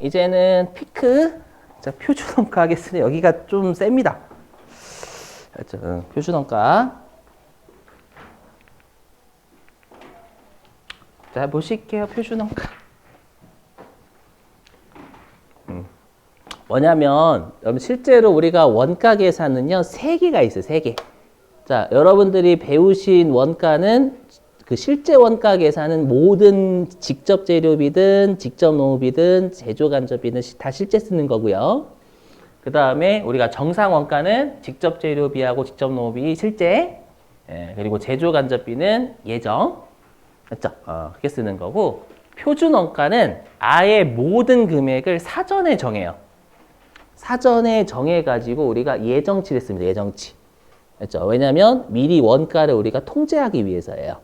이제는 피크. 자, 표준원가 하겠습니다. 여기가 좀 셉니다. 자, 표준원가. 자, 보실게요. 표준원가. 뭐냐면, 여러분, 실제로 우리가 원가 계산은요, 3개가 있어요. 3개. 자, 여러분들이 배우신 원가는 그 실제 원가 계산은 모든 직접 재료비든 직접 농업이든 제조 간접비든 다 실제 쓰는 거고요. 그 다음에 우리가 정상 원가는 직접 재료비하고 직접 농업이 실제, 그리고 제조 간접비는 예정, 맞죠? 그렇게 쓰는 거고, 표준 원가는 아예 모든 금액을 사전에 정해요. 사전에 정해가지고 우리가 예정치를 씁니다. 예정치. 그렇죠? 왜냐하면 미리 원가를 우리가 통제하기 위해서예요.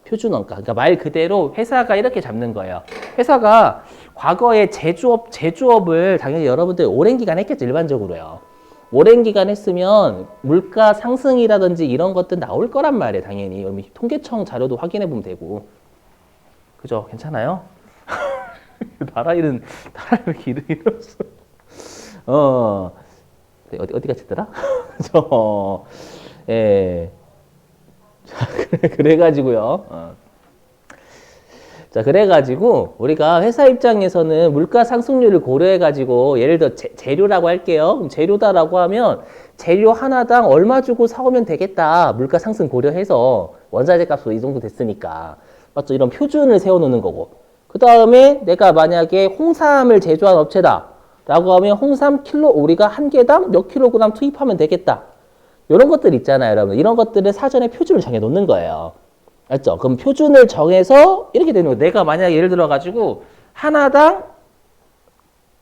표준 원가. 그러니까 말 그대로 회사가 이렇게 잡는 거예요. 회사가 과거에 제조업을 당연히 여러분들 오랜 기간 했겠죠. 일반적으로요. 오랜 기간 했으면 물가 상승이라든지 이런 것들 나올 거란 말이에요. 당연히. 통계청 자료도 확인해 보면 되고. 그죠? 괜찮아요? 나라일은 이렇게 이러면서. 어디 갔었더라? 예. 그래가지고요. 자, 그래가지고 우리가 회사 입장에서는 물가 상승률을 고려해가지고 예를 들어 재료라고 할게요. 그럼 재료다라고 하면 재료 하나당 얼마 주고 사오면 되겠다. 물가 상승 고려해서 원자재 값도 이 정도 됐으니까. 맞죠? 이런 표준을 세워놓는 거고. 그 다음에 내가 만약에 홍삼을 제조한 업체다. 라고 하면 홍삼 킬로 우리가 한 개당 몇 킬로그램 투입하면 되겠다. 이런 것들 있잖아요, 여러분. 이런 것들을 사전에 표준을 정해 놓는 거예요. 알죠? 그럼 표준을 정해서 이렇게 되는 거예요. 내가 만약에 예를 들어가지고 하나당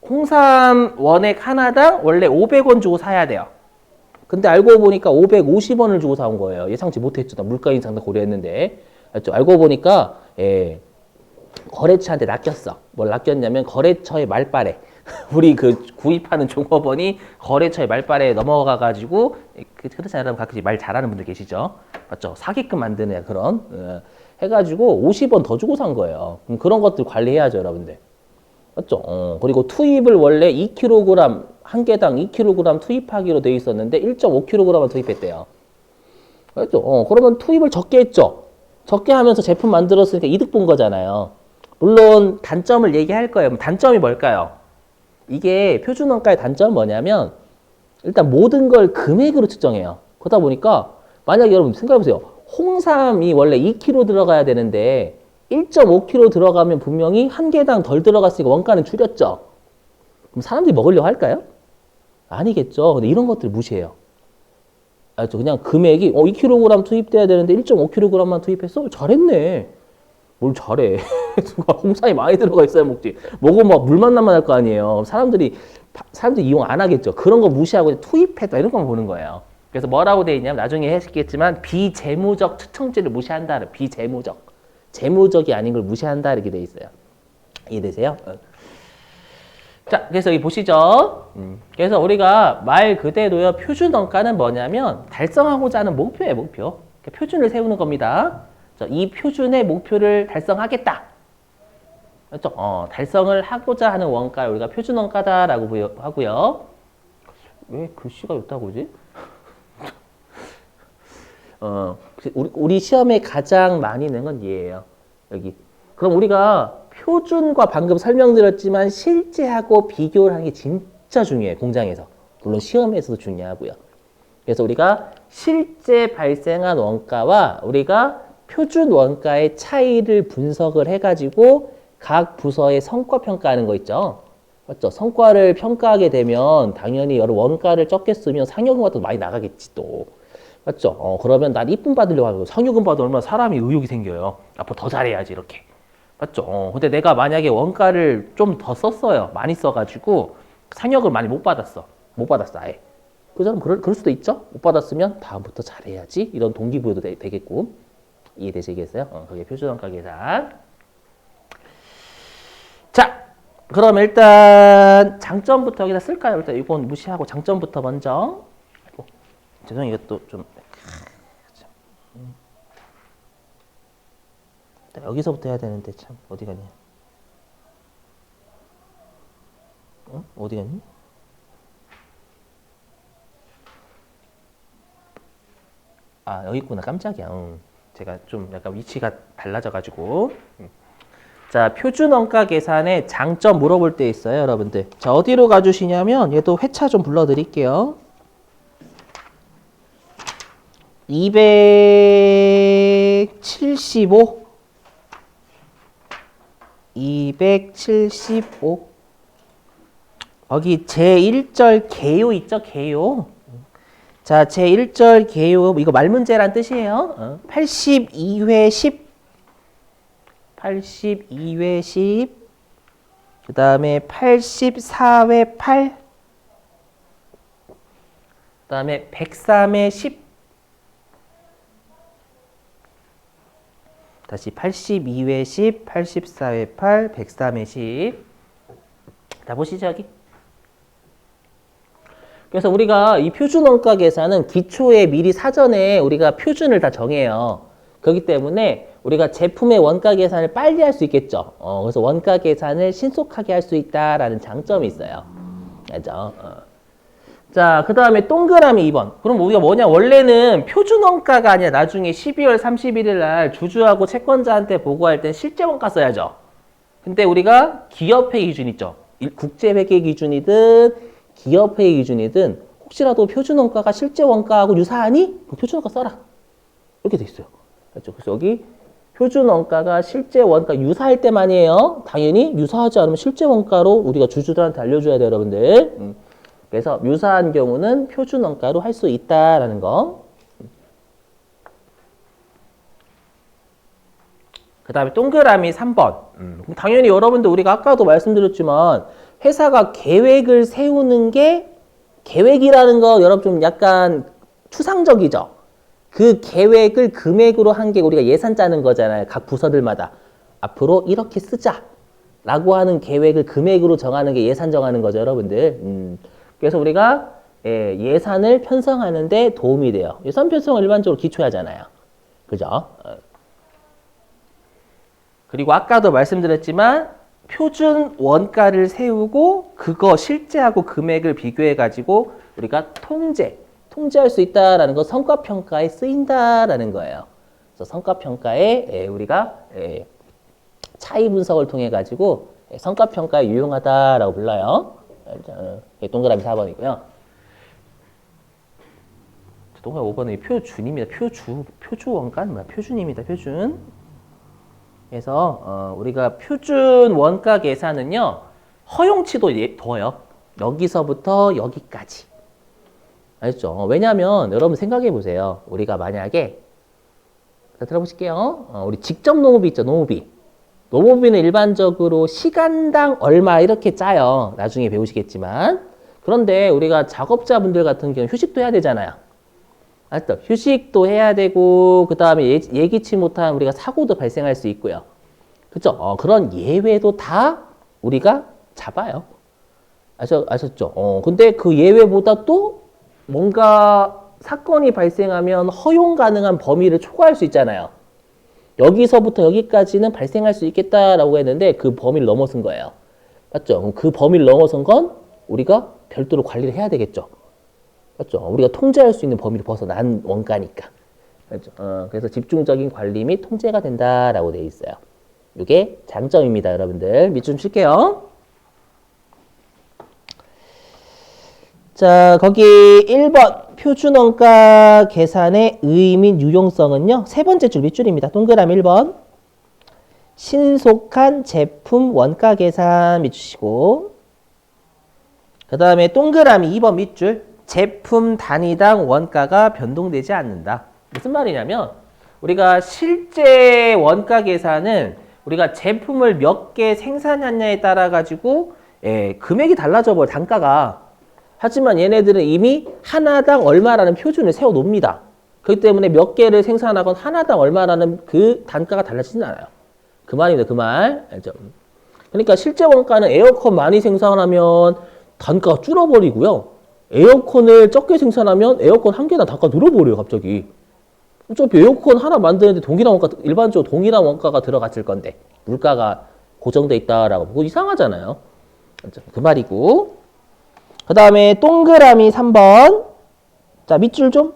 홍삼 원액 하나당 원래 500원 주고 사야 돼요. 근데 알고 보니까 550원을 주고 사온 거예요. 예상치 못했죠. 나 물가 인상도 고려했는데. 알죠? 알고 보니까 거래처한테 낚였어. 뭘 낚였냐면 거래처의 말빨에 우리 그 구입하는 종업원이 거래처의 말빨에 넘어가가지고 그렇잖아요. 여러분 가끔씩 말 잘하는 분들 계시죠? 맞죠? 사기꾼 만드는 그런 해가지고 50원 더 주고 산 거예요. 그럼 그런 것들 관리해야죠, 여러분들. 맞죠? 그리고 투입을 원래 2kg 한 개당 2kg 투입하기로 돼 있었는데 1.5kg을 투입했대요. 맞죠? 그러면 투입을 적게 했죠. 적게 하면서 제품 만들었으니까 이득 본 거잖아요. 물론 단점을 얘기할 거예요. 단점이 뭘까요? 이게 표준원가의 단점은 뭐냐면 일단 모든 걸 금액으로 측정해요. 그러다 보니까 만약에 여러분 생각해보세요. 홍삼이 원래 2kg 들어가야 되는데 1.5kg 들어가면 분명히 한 개당 덜 들어갔으니까 원가는 줄였죠. 그럼 사람들이 먹으려고 할까요? 아니겠죠. 근데 이런 것들 무시해요. 알죠? 그냥 금액이 2kg 투입돼야 되는데 1.5kg만 투입했어? 잘했네. 뭘 잘해. 누가 홍삼이 많이 들어가 있어야 먹지. 먹으면 막 물 만나만 할 거 아니에요. 사람들이 이용 안 하겠죠. 그런 거 무시하고 투입했다 이런 거 보는 거예요. 그래서 뭐라고 돼 있냐면 나중에 하시겠지만 비재무적 측정치를 무시한다. 비재무적. 재무적이 아닌 걸 무시한다 이렇게 돼 있어요. 이해되세요? 자, 그래서 여기 보시죠. 그래서 우리가 말 그대로요. 표준 원가는 뭐냐면 달성하고자 하는 목표예요. 목표. 표준을 세우는 겁니다. 이 표준의 목표를 달성하겠다. 그렇죠? 달성을 하고자 하는 원가를 우리가 표준 원가다라고 하고요. 왜 글씨가 있다고 그러지? 우리 시험에 가장 많이 낸 건 얘예요. 여기. 그럼 우리가 표준과 방금 설명드렸지만 실제하고 비교를 하는 게 진짜 중요해요. 공장에서. 물론 시험에서도 중요하고요. 그래서 우리가 실제 발생한 원가와 우리가 표준 원가의 차이를 분석을 해가지고 각 부서의 성과 평가하는 거 있죠. 맞죠? 성과를 평가하게 되면 당연히 여러 원가를 적게 쓰면 상여금 같은 거 많이 나가겠지 또. 맞죠? 그러면 난 이쁨 받으려고 하고 상여금 받으면 얼마나 사람이 의욕이 생겨요. 앞으로 더 잘해야지 이렇게. 맞죠? 근데 내가 만약에 원가를 좀 더 썼어요. 많이 써가지고 상여금을 많이 못 받았어. 못 받았어 아예. 그죠? 그럴 수도 있죠? 못 받았으면 다음부터 잘해야지 이런 동기부여도 되겠고. 이해되시겠어요? 그게 표준원가 계산. 자, 그럼 일단 장점부터 여기다 쓸까요? 일단 이건 무시하고 장점부터 먼저. 죄송해요, 이것도 좀. 여기서부터 해야 되는데 참 어디 가냐. 어디 갔니? 아, 여기 있구나. 깜짝이야. 제가 좀 약간 위치가 달라져가지고. 자, 표준 원가 계산의 장점 물어볼 때 있어요, 여러분들. 자, 어디로 가주시냐면, 얘도 회차 좀 불러드릴게요. 275. 275. 여기 제1절 개요 있죠? 개요. 자, 제1절 개요. 이거 말문제란 뜻이에요. 82회 10. 82회 10. 그 다음에 84회 8. 그 다음에 103회 10. 다시 82회 10, 84회 8, 103회 10. 자, 보시죠, 여기. 그래서 우리가 이 표준 원가 계산은 기초에 미리 사전에 우리가 표준을 다 정해요. 그렇기 때문에 우리가 제품의 원가 계산을 빨리 할 수 있겠죠. 그래서 원가 계산을 신속하게 할 수 있다라는 장점이 있어요. 알죠? 자, 그 다음에 동그라미 2번. 그럼 우리가 뭐냐? 원래는 표준 원가가 아니라 나중에 12월 31일 날 주주하고 채권자한테 보고할 땐 실제 원가 써야죠. 근데 우리가 기업회의 기준 있죠. 국제회계 기준이든 기업회의 기준이든 혹시라도 표준 원가가 실제 원가하고 유사하니? 그럼 표준 원가 써라. 이렇게 돼 있어요. 그렇죠? 그래서 여기 표준 원가가 실제 원가 유사할 때만이에요. 당연히 유사하지 않으면 실제 원가로 우리가 주주들한테 알려줘야 돼요, 여러분들. 그래서 유사한 경우는 표준 원가로 할 수 있다라는 거. 그 다음에 동그라미 3번. 당연히 여러분들 우리가 아까도 말씀드렸지만 회사가 계획을 세우는 게 계획이라는 거 여러분 좀 약간 추상적이죠. 그 계획을 금액으로 한 게 우리가 예산 짜는 거잖아요. 각 부서들마다. 앞으로 이렇게 쓰자. 라고 하는 계획을 금액으로 정하는 게 예산 정하는 거죠, 여러분들. 그래서 우리가 예산을 편성하는 데 도움이 돼요. 예산 편성은 일반적으로 기초하잖아요. 그죠? 그리고 아까도 말씀드렸지만 표준 원가를 세우고 그거 실제하고 금액을 비교해가지고 우리가 통제할 수 있다라는 거 성과평가에 쓰인다라는 거예요. 그래서 성과평가에 우리가 차이 분석을 통해 가지고 성과평가에 유용하다라고 불러요. 동그라미 4번이고요. 동그라미 5번은 표준입니다. 표주 원가는 뭐야? 표준입니다. 표준. 그래서 우리가 표준 원가 계산은요. 허용치도 둬요. 여기서부터 여기까지. 알죠? 왜냐하면 여러분 생각해 보세요. 우리가 만약에 들어보실게요. 우리 직접 농업이 있죠. 농업이. 농업비는 일반적으로 시간당 얼마 이렇게 짜요. 나중에 배우시겠지만. 그런데 우리가 작업자분들 같은 경우는 휴식도 해야 되잖아요. 알죠? 휴식도 해야 되고 그 다음에 예기치 못한 우리가 사고도 발생할 수 있고요. 그렇죠? 그런 예외도 다 우리가 잡아요. 아셨죠? 근데 그 예외보다 또 뭔가 사건이 발생하면 허용 가능한 범위를 초과할 수 있잖아요. 여기서부터 여기까지는 발생할 수 있겠다라고 했는데 그 범위를 넘어선 거예요. 맞죠? 그럼 그 범위를 넘어선 건 우리가 별도로 관리를 해야 되겠죠. 맞죠? 우리가 통제할 수 있는 범위를 벗어난 원가니까. 맞죠? 그래서 집중적인 관리 및 통제가 된다라고 되어 있어요. 이게 장점입니다, 여러분들. 밑 좀 칠게요. 자, 거기 1번 표준원가 계산의 의의 및 유용성은요. 세 번째 줄 밑줄입니다. 동그라미 1번. 신속한 제품 원가 계산 밑주시고 그 다음에 동그라미 2번 밑줄. 제품 단위당 원가가 변동되지 않는다. 무슨 말이냐면 우리가 실제 원가 계산은 우리가 제품을 몇 개 생산했냐에 따라 가지고 금액이 달라져 버려 단가가. 하지만 얘네들은 이미 하나당 얼마라는 표준을 세워 놓습니다. 그렇기 때문에 몇 개를 생산하건 하나당 얼마라는 그 단가가 달라지진 않아요. 그 말입니다. 그 말. 알죠? 그러니까 실제 원가는 에어컨 많이 생산하면 단가가 줄어버리고요. 에어컨을 적게 생산하면 에어컨 한 개당 단가 늘어버려요. 갑자기. 어차피 에어컨 하나 만드는데 동일한 원가, 일반적으로 동일한 원가가 들어갔을 건데 물가가 고정돼 있다라고. 그거 이상하잖아요. 그 말이고. 그 다음에 동그라미 3번. 자, 밑줄 좀.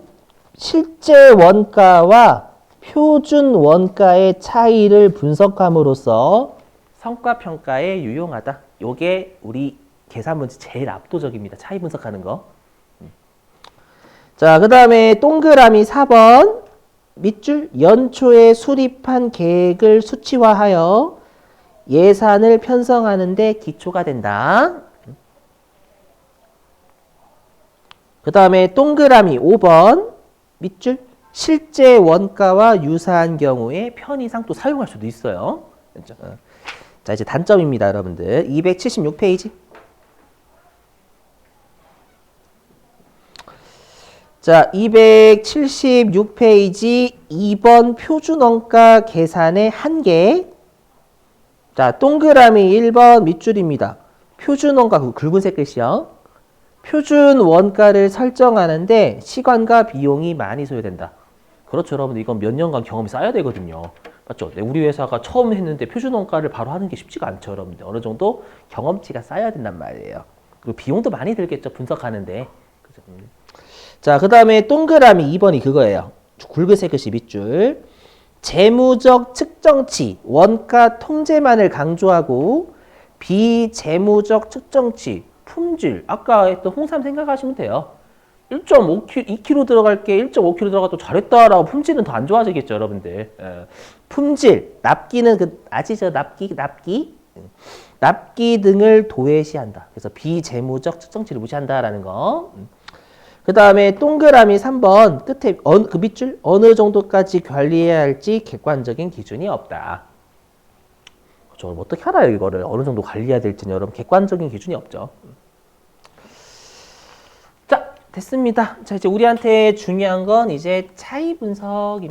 실제 원가와 표준 원가의 차이를 분석함으로써 성과 평가에 유용하다. 요게 우리 계산 문제 제일 압도적입니다. 차이 분석하는 거. 자, 그 다음에 동그라미 4번. 밑줄 연초에 수립한 계획을 수치화하여 예산을 편성하는 데 기초가 된다. 그 다음에 동그라미 5번 밑줄 실제 원가와 유사한 경우에 편의상 또 사용할 수도 있어요. 자, 이제 단점입니다, 여러분들. 276페이지. 자, 276페이지 2번 표준원가 계산의 한계. 자, 동그라미 1번 밑줄입니다. 표준원가, 굵은색 글씨요. 표준 원가를 설정하는데 시간과 비용이 많이 소요된다. 그렇죠, 여러분. 이건 몇 년간 경험이 쌓여야 되거든요. 맞죠? 네, 우리 회사가 처음 했는데 표준 원가를 바로 하는 게 쉽지가 않죠, 여러분들. 어느 정도 경험치가 쌓여야 된단 말이에요. 그리고 비용도 많이 들겠죠, 분석하는데. 그죠? 자, 그 다음에 동그라미 2번이 그거예요. 굵은색 글씨 밑줄. 재무적 측정치, 원가 통제만을 강조하고 비재무적 측정치, 품질. 아까 했던 홍삼 생각하시면 돼요. 1.5kg, 2kg 들어갈 게 1.5kg 들어가도 잘했다라고 품질은 더 안 좋아지겠죠, 여러분들. 품질, 납기는 아시죠? 납기 등을 도외시한다. 그래서 비재무적 측정치를 무시한다라는 거. 그 다음에 동그라미 3번 끝에 그 밑줄 어느 정도까지 관리해야 할지 객관적인 기준이 없다. 그렇죠. 어떻게 알아요, 이거를? 어느 정도 관리해야 될지는 여러분 객관적인 기준이 없죠. 자, 됐습니다. 자, 이제 우리한테 중요한 건 이제 차이 분석입니다.